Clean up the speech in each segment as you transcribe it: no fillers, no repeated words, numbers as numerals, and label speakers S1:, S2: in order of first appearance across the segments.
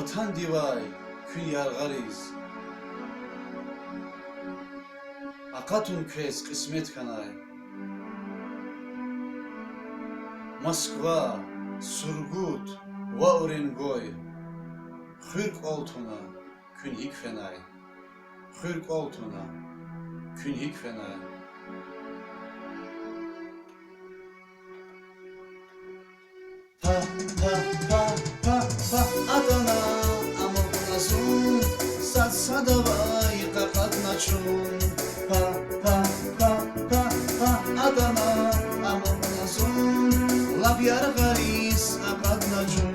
S1: Vatan divay, kün yargarıyız. Akatun köz kısmet kanay. Moskva, Surgut, va Urengoy. Hürk oltuna, kün hik fenay. Hürk oltuna, kün hik fenay. Pa pa pa pa pa Adana amoknazun sad sadavay kakatnachun. Pa pa pa pa pa Adana amoknazun lab yargaris akatnachun.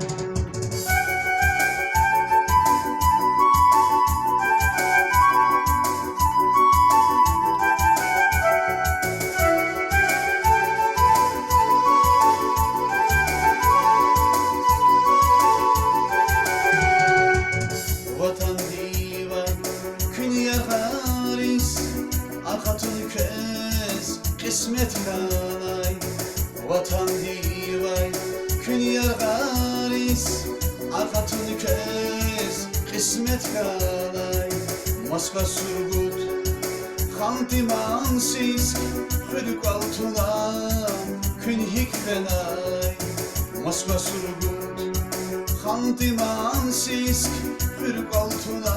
S1: Vatan divay, kün yargaris, akatun köz kısmet kanay. Vatan divay, kün yargaris, akatun köz kısmet kanay. Moskva Surgut, Xanti-Mansisk, hürk altuna, kün hik fenay. Moskva Surgut, Xanti-Mansisk, hürk altuna,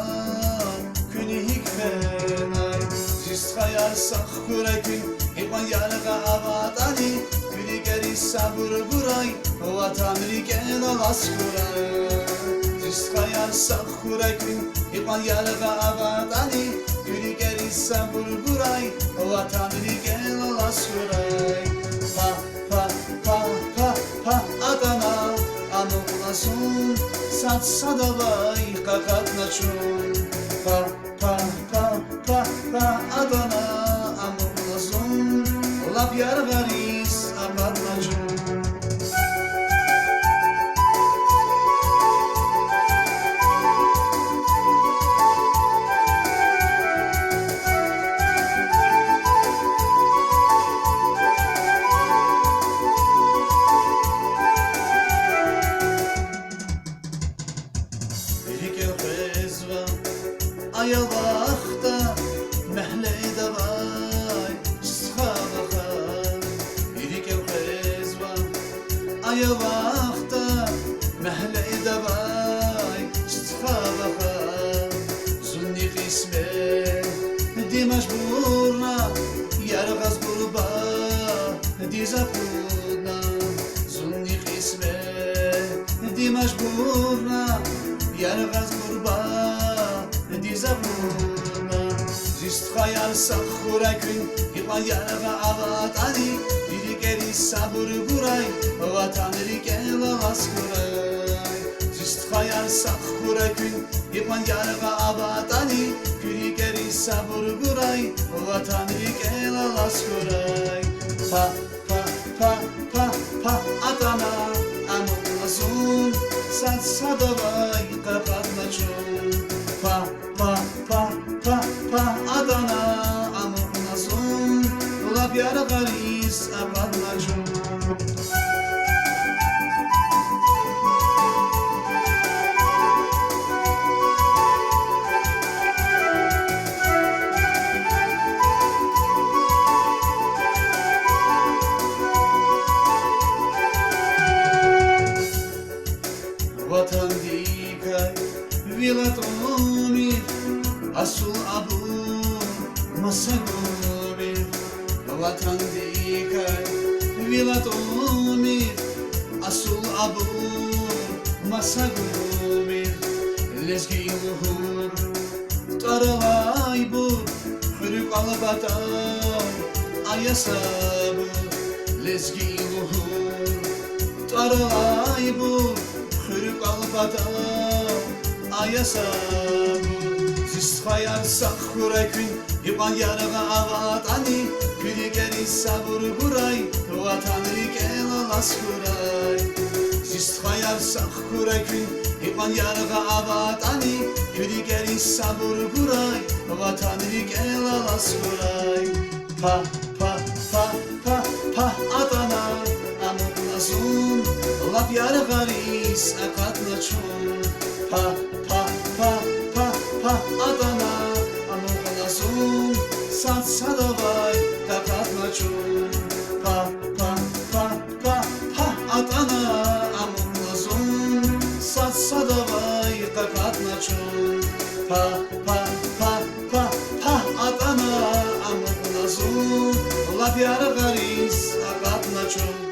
S1: kün hik fenay. Zist hayarsak kurekün, iman yarga avadani, Gülü geri sabır buray, vatan riken alas kuray. Zist hayarsak kurekün, iman yarga avadani, Gülü geri sabır buray, vatan riken alas kuray. Pa pa pa pa pa Adana amoknazun sad sadavay kakatnachun. Pa pa pa pa pa Adana amoknazun lab yargaris akatnachun. Aya vaxta məhle davay sıxabaxa. İrik ev xezva aya vaxta məhle davay sıxabaxa. Zunni qisme dimash burna yarğaz burba dizapuna. Zunni qisme dimash burna yarğaz burba dizapuna. Zist hayarsak kurekün, iman yarga avatani, Biri geri sabır buray, vatan riken alas kuray. Zist hayarsak kurekün, iman yarga avatani, Biri geri sabır buray, vatan riken alas kuray. Pa pa pa pa pa Adana amoknazun sad sadavay kakatnachun. Pa pa pa pa pa Adana amoknazun lab yargaris akatnachun. Vatan dikay vilatomir asul abu masagomir. Vatan dikay vilatomir asul abu masagomir. Lezgi muhur taralay bu hürük albata ayasabu. Lezgi muhur taralay bu hürük albata ayasabu. Zist hayarsak kurekün, iman yarga avatani, Gülü geri sabır buray, vatan riken alas kuray. Zist hayarsak kurekün, iman yarga avatani, Gülü geri sabır buray, vatan riken alas kuray. Pa pa pa pa pa Adana amoknazun lab yargaris garis akatnaçun Pa pa pa pa pa Adana amuğlazun Satsa davay kakatnaçun Pa pa pa pa pa Adana amuğlazun Satsa davay kakatnaçun Pa pa pa pa pa Adana amuğlazun Labyara garis akatnaçun